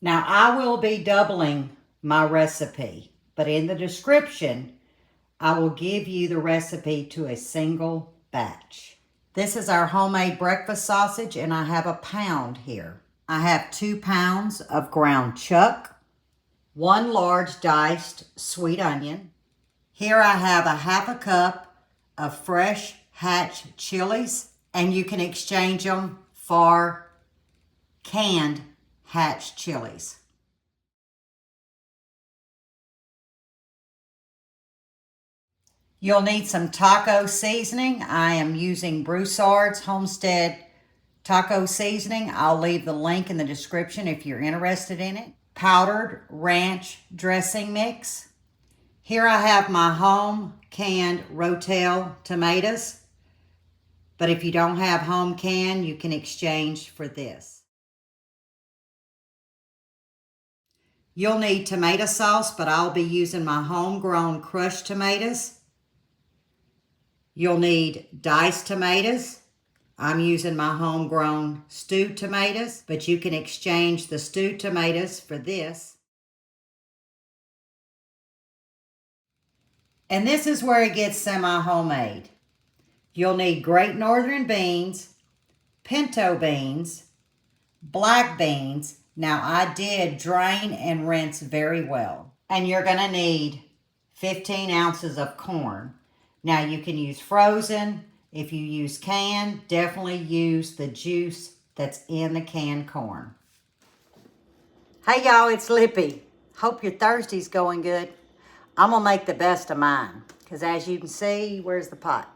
Now I will be doubling my recipe, but in the description, I will give you the recipe to a single batch. This is our homemade breakfast sausage, and I have a pound here. I have 2 pounds of ground chuck, 1 large diced sweet onion. Here I have a 1/2 cup of fresh hatch chilies, and you can exchange them for canned hatch chilies. You'll need some taco seasoning. I am using Broussard's Homestead taco seasoning. I'll leave the link in the description if you're interested in it. Powdered ranch dressing mix. Here I have my home canned rotel tomatoes. But if you don't have home canned, you can exchange for this. You'll need tomato sauce, but I'll be using my homegrown crushed tomatoes. You'll need diced tomatoes. I'm using my homegrown stewed tomatoes, but you can exchange the stewed tomatoes for this. And this is where it gets semi-homemade. You'll need great northern beans, pinto beans, black beans. Now I did drain and rinse very well. And you're gonna need 15 ounces of corn. Now you can use frozen. If you use canned, definitely use the juice that's in the canned corn. Hey y'all, it's Lippy. Hope your Thursday's going good. I'm gonna make the best of mine. Because as you can see, where's the pot?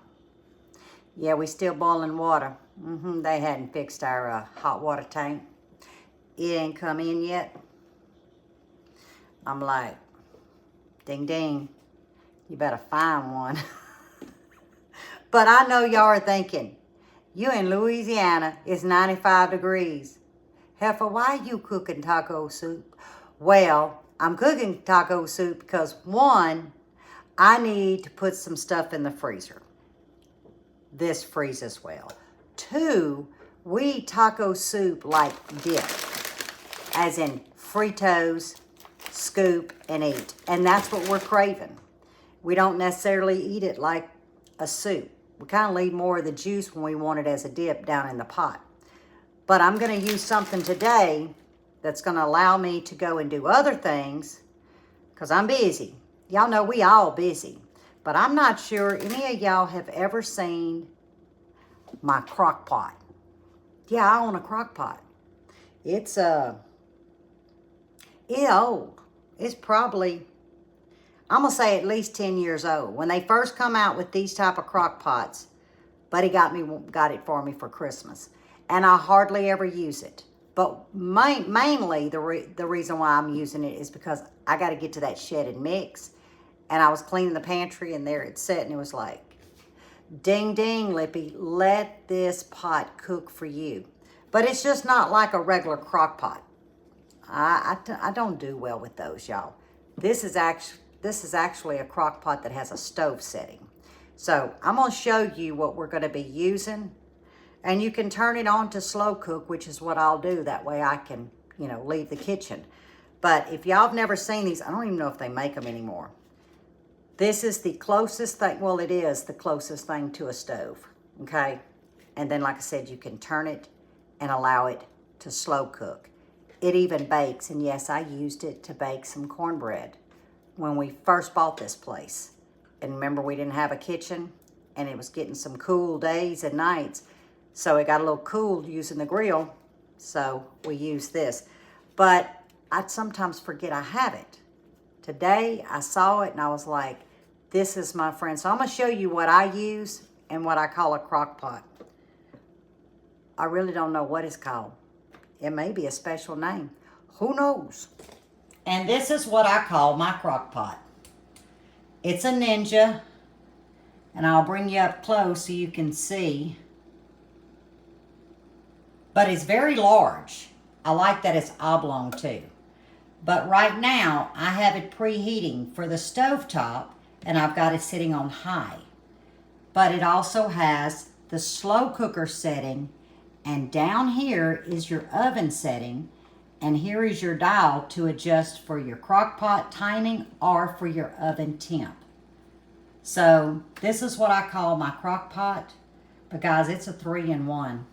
Yeah, we still boiling water. They hadn't fixed our hot water tank. It ain't come in yet. I'm like, ding ding, you better find one. But I know y'all are thinking, you in Louisiana, it's 95 degrees. Heifer, why are you cooking taco soup? Well, I'm cooking taco soup because 1, I need to put some stuff in the freezer. This freezes well. 2, we eat taco soup like dip, as in Fritos, scoop, and eat. And that's what we're craving. We don't necessarily eat it like a soup. We kind of leave more of the juice when we want it as a dip down in the pot. But I'm going to use something today that's going to allow me to go and do other things because I'm busy. Y'all know we all busy. But I'm not sure any of y'all have ever seen my crock pot. Yeah, I own a crock pot. It's old. It's probably, I'm going to say at least 10 years old. When they first come out with these type of crock pots, Buddy got it for me for Christmas. And I hardly ever use it. But mainly the reason why I'm using it is because I got to get to that shed and mix. And I was cleaning the pantry and there it sat and it was like, ding, ding, Lippy, let this pot cook for you. But it's just not like a regular crock pot. I don't do well with those, y'all. This is actually a crock pot that has a stove setting. So I'm going to show you what we're going to be using. And you can turn it on to slow cook, which is what I'll do. That way I can, leave the kitchen. But if y'all have never seen these, I don't even know if they make them anymore. This is the closest thing, well, it is the closest thing to a stove, okay? And then, like I said, you can turn it and allow it to slow cook. It even bakes, and yes, I used it to bake some cornbread when we first bought this place. And remember, we didn't have a kitchen, and it was getting some cool days and nights, so it got a little cool using the grill, so we used this. But I sometimes forget I have it. Today, I saw it, and I was like, this is my friend. So I'm going to show you what I use and what I call a crock pot. I really don't know what it's called. It may be a special name. Who knows? And this is what I call my crock pot. It's a Ninja. And I'll bring you up close so you can see. But it's very large. I like that it's oblong too. But right now, I have it preheating for the stovetop, and I've got it sitting on high. But it also has the slow cooker setting, and down here is your oven setting, And here is your dial to adjust for your crock pot timing or for your oven temp. So this is what I call my crock pot, but guys, it's a 3-in-1.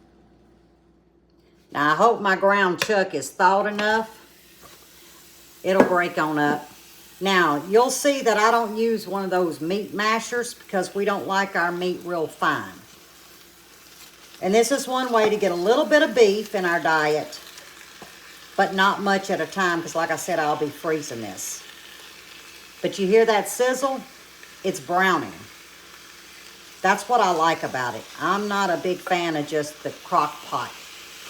Now I hope my ground chuck is thawed enough. It'll break on up. Now you'll see that I don't use one of those meat mashers because we don't like our meat real fine. And this is one way to get a little bit of beef in our diet, but not much at a time because like I said, I'll be freezing this. But you hear that sizzle? It's browning. That's what I like about it. I'm not a big fan of just the crock pot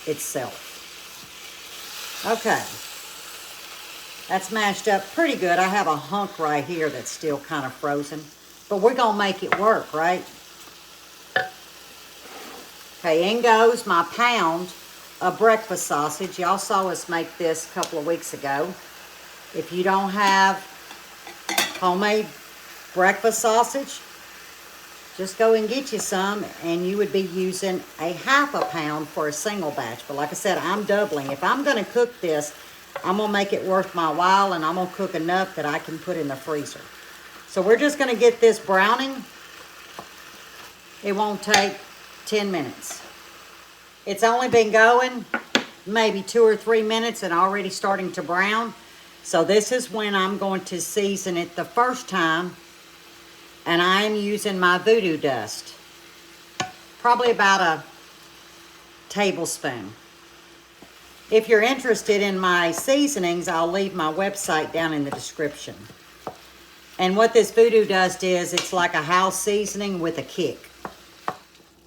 itself. Okay. That's mashed up pretty good. I have a hunk right here that's still kind of frozen. But we're going to make it work, right? Okay, in goes my pound of breakfast sausage. Y'all saw us make this a couple of weeks ago. If you don't have homemade breakfast sausage, just go and get you some, and you would be using a ½ pound for a single batch. But like I said, I'm doubling. If I'm going to cook this, I'm going to make it worth my while, and I'm going to cook enough that I can put in the freezer. So we're just going to get this browning. It won't take 10 minutes. It's only been going maybe 2 or 3 minutes and already starting to brown. So this is when I'm going to season it the first time. And I am using my voodoo dust. Probably about a tablespoon. If you're interested in my seasonings, I'll leave my website down in the description. And what this voodoo dust is, it's like a house seasoning with a kick.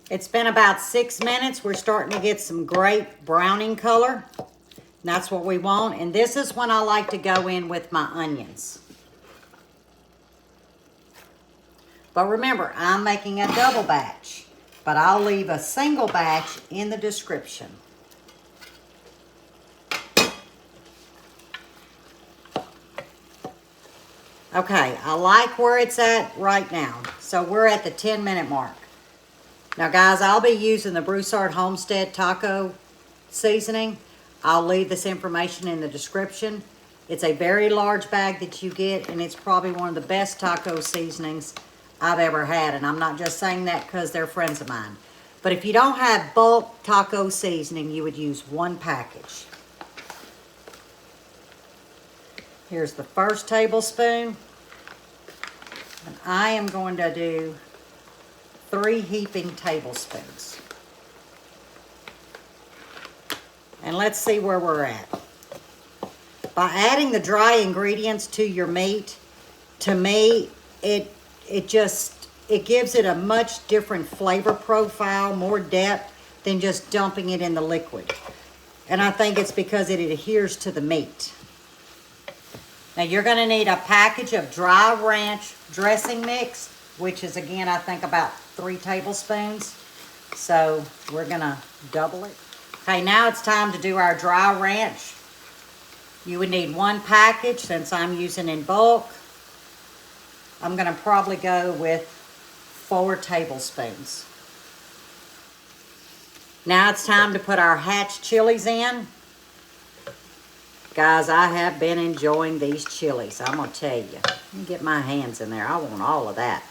It's been about 6 minutes. We're starting to get some great browning color. And that's what we want. And this is when I like to go in with my onions. But remember, I'm making a double batch, but I'll leave a single batch in the description. Okay, I like where it's at right now. So we're at the 10-minute mark. Now guys, I'll be using the Broussard Homestead Taco Seasoning. I'll leave this information in the description. It's a very large bag that you get, and it's probably one of the best taco seasonings I've ever had. And I'm not just saying that because they're friends of mine. But if you don't have bulk taco seasoning, you would use 1 package. Here's the first tablespoon. And I am going to do 3 heaping tablespoons. And let's see where we're at. By adding the dry ingredients to your meat, to me, it gives it a much different flavor profile, more depth than just dumping it in the liquid. And I think it's because it adheres to the meat. Now you're going to need a package of dry ranch dressing mix, which is again, I think about 3 tablespoons. So we're going to double it. Okay, now it's time to do our dry ranch. You would need 1 package since I'm using in bulk. I'm going to probably go with 4 tablespoons. Now it's time to put our hatch chilies in. Guys, I have been enjoying these chilies. I'm going to tell you. Let me get my hands in there. I want all of that.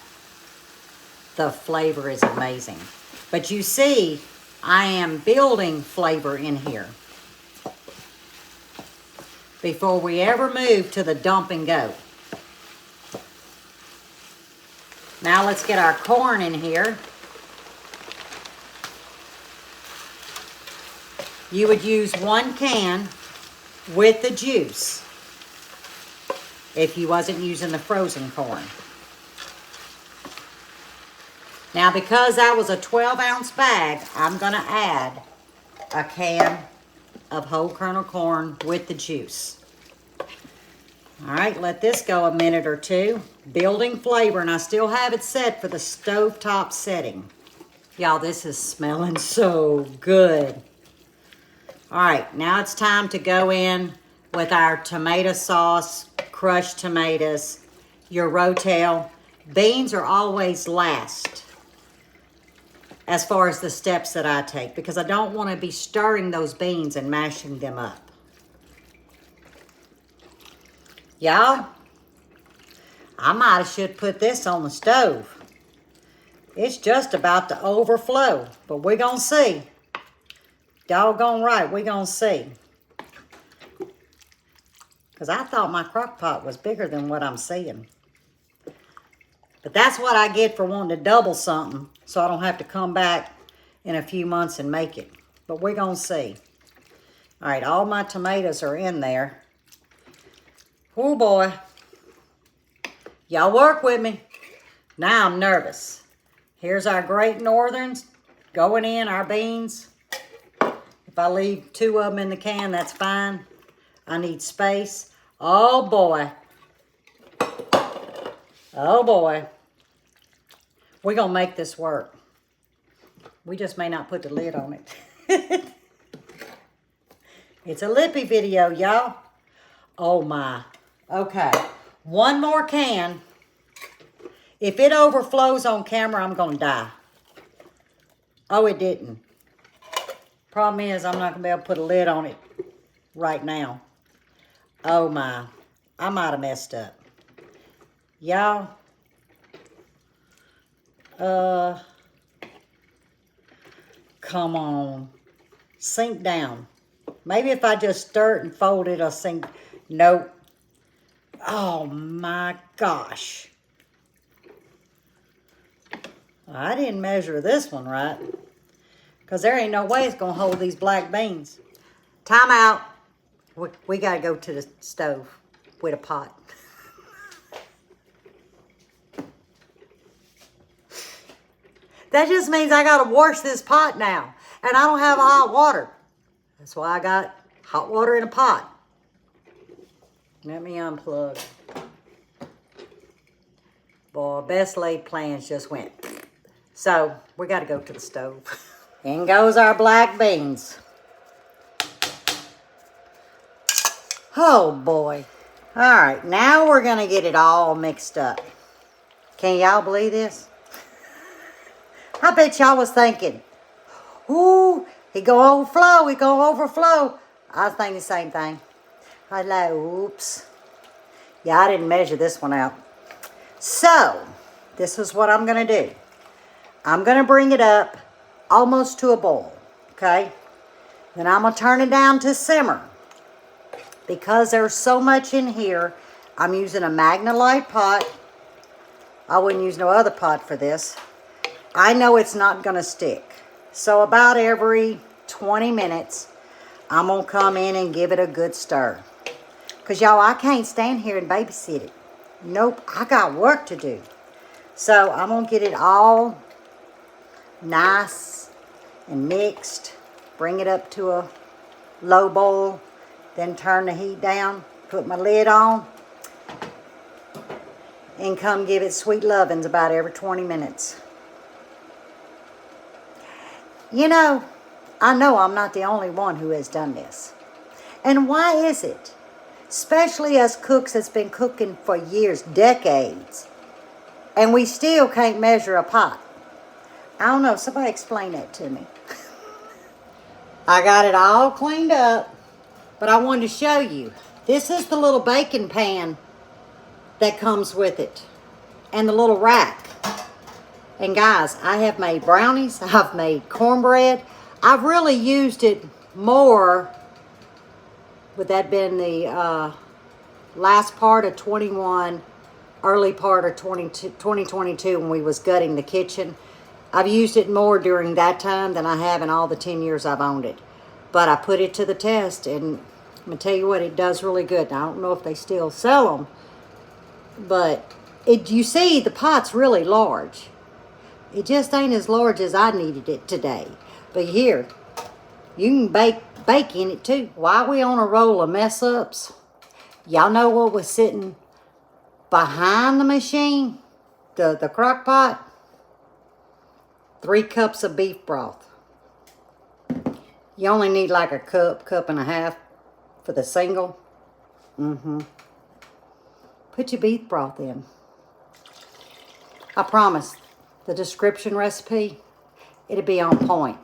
The flavor is amazing. But you see, I am building flavor in here before we ever move to the dump and go. Now let's get our corn in here. You would use 1 can with the juice if you wasn't using the frozen corn. Now because that was a 12-ounce bag, I'm going to add a can of whole kernel corn with the juice. All right, let this go a minute or 2. Building flavor, and I still have it set for the stovetop setting. Y'all, this is smelling so good. All right, now it's time to go in with our tomato sauce, crushed tomatoes, your rotel. Beans are always last as far as the steps that I take because I don't want to be stirring those beans and mashing them up. Y'all, I might have should put this on the stove. It's just about to overflow, but we're going to see. Doggone right, we're going to see. Because I thought my crock pot was bigger than what I'm seeing. But that's what I get for wanting to double something, so I don't have to come back in a few months and make it. But we're going to see. All right, all my tomatoes are in there. Oh, boy. Y'all work with me. Now I'm nervous. Here's our Great Northerns going in, our beans. If I leave 2 of them in the can, that's fine. I need space. Oh, boy. Oh, boy. We're going to make this work. We just may not put the lid on it. It's a Lippy video, y'all. Oh, my. Okay. 1 more can. If it overflows on camera, I'm going to die. Oh, it didn't. Problem is, I'm not going to be able to put a lid on it right now. Oh, my. I might have messed up. Y'all. Come on. Sink down. Maybe if I just stir it and fold it, it'll sink. Nope. Oh, my gosh. I didn't measure this one right. Because there ain't no way it's going to hold these black beans. Time out. We got to go to the stove with a pot. That just means I got to wash this pot now. And I don't have hot water. That's why I got hot water in a pot. Let me unplug. Boy, best laid plans just went. So, we got to go to the stove. In goes our black beans. Oh, boy. All right, now we're going to get it all mixed up. Can y'all believe this? I bet y'all was thinking, ooh, he gonna overflow, he gonna overflow. I was thinking the same thing. I was like, oops. Yeah, I didn't measure this one out. So, this is what I'm going to do. I'm going to bring it up almost to a boil, okay? Then I'm going to turn it down to simmer. Because there's so much in here, I'm using a Magnalite pot. I wouldn't use no other pot for this. I know it's not going to stick. So about every 20 minutes, I'm going to come in and give it a good stir. Because, y'all, I can't stand here and babysit it. Nope, I got work to do. So I'm going to get it all nice and mixed. Bring it up to a low boil. Then turn the heat down. Put my lid on. And come give it sweet lovings about every 20 minutes. You know I'm not the only one who has done this. And why is it? Especially us cooks that's been cooking for years, decades. And we still can't measure a pot. I don't know. Somebody explain that to me. I got it all cleaned up. But I wanted to show you. This is the little baking pan that comes with it. And the little rack. And guys, I have made brownies. I've made cornbread. I've really used it more. Would that been the last part of 21, early part of 2022 when we was gutting the kitchen. I've used it more during that time than I have in all the 10 years I've owned it. But I put it to the test, and I'm going to tell you what, it does really good. Now, I don't know if they still sell them, but you see the pot's really large. It just ain't as large as I needed it today. But here, you can bake in it too. While we on a roll of mess ups, y'all know what was sitting behind the machine? The crock pot? 3 cups of beef broth. You only need like a cup and a half for the single. Put your beef broth in. I promise, the description recipe, it'll be on point.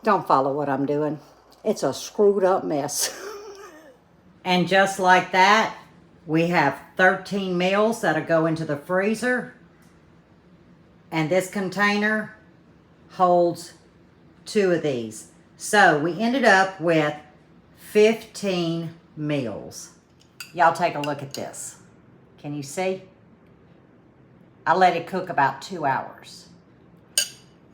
Don't follow what I'm doing. It's a screwed up mess. And just like that, We have 13 meals that'll go into the freezer. And this container holds 2 of these. So we ended up with 15 meals. Y'all take a look at this. Can you see? I let it cook about 2 hours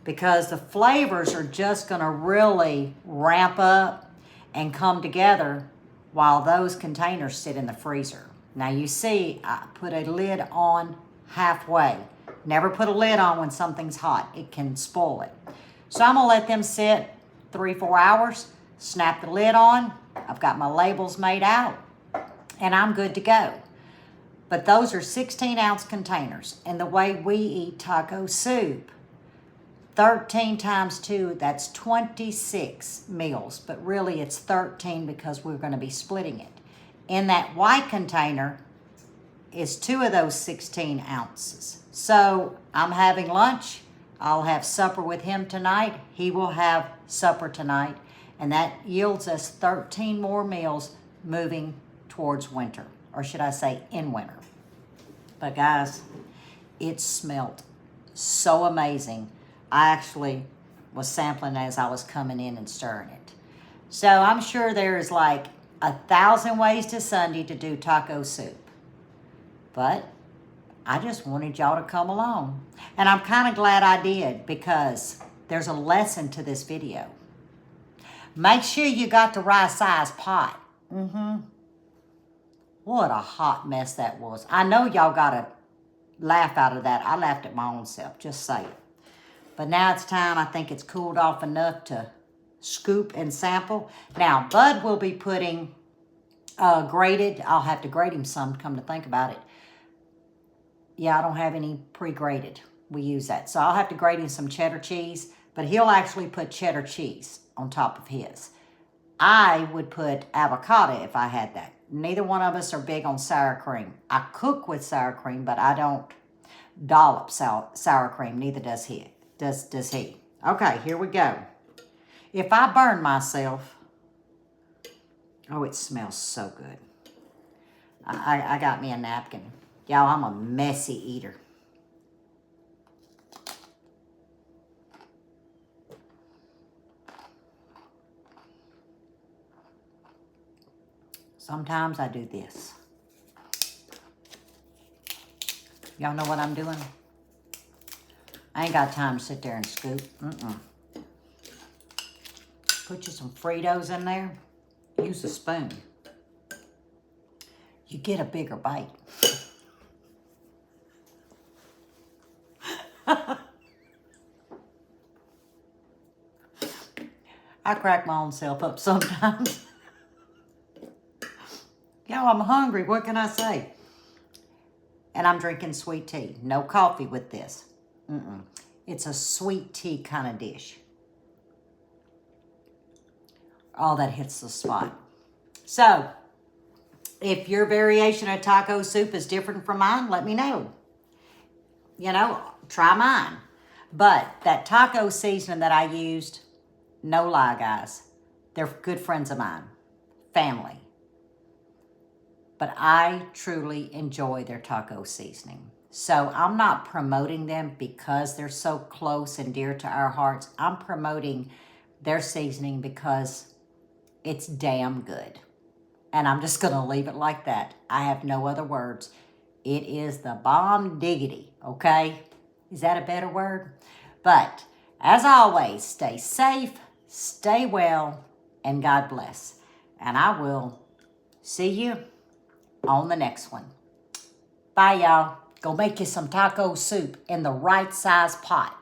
because the flavors are just gonna really ramp up and come together while those containers sit in the freezer. Now you see, I put a lid on halfway. Never put a lid on when something's hot. It can spoil it. So I'm gonna let them sit 3-4 hours, snap the lid on. I've got my labels made out and I'm good to go. But those are 16-ounce containers. And the way we eat taco soup, 13 times 2, that's 26 meals. But really it's 13 because we're gonna be splitting it. In that white container is 2 of those 16 ounces. So I'm having lunch. I'll have supper with him tonight. He will have supper tonight. And that yields us 13 more meals moving towards winter. Or should I say in winter. But guys, it smelled so amazing. I actually was sampling as I was coming in and stirring it. So I'm sure there's like 1,000 ways to Sunday to do taco soup. But I just wanted y'all to come along. And I'm kind of glad I did because there's a lesson to this video. Make sure you got the right size pot. What a hot mess that was. I know y'all got a laugh out of that. I laughed at my own self, just saying. But now it's time. I think it's cooled off enough to scoop and sample. Now, Bud will be putting grated. I'll have to grate him some, come to think about it. Yeah, I don't have any pre-grated. We use that. So I'll have to grate him some cheddar cheese, but he'll actually put cheddar cheese on top of his. I would put avocado if I had that. Neither one of us are big on sour cream. I cook with sour cream, but I don't dollop sour cream. Neither does he. Does he. Okay, here we go. If I burn myself, oh, it smells so good. I got me a napkin. Y'all, I'm a messy eater. Sometimes I do this. Y'all know what I'm doing? I ain't got time to sit there and scoop. Put you some Fritos in there. Use a spoon. You get a bigger bite. I crack my own self up sometimes. Y'all, I'm hungry. What can I say? And I'm drinking sweet tea. No coffee with this. It's a sweet tea kind of dish. All that hits the spot. So, if your variation of taco soup is different from mine, let me know. You know, try mine. But that taco seasoning that I used, no lie, guys, they're good friends of mine. Family. But I truly enjoy their taco seasoning. So I'm not promoting them because they're so close and dear to our hearts. I'm promoting their seasoning because it's damn good. And I'm just going to leave it like that. I have no other words. It is the bomb diggity, okay? Is that a better word? But as always, stay safe, stay well, and God bless. And I will see you on the next one. Bye, y'all. Go make you some taco soup in the right size pot.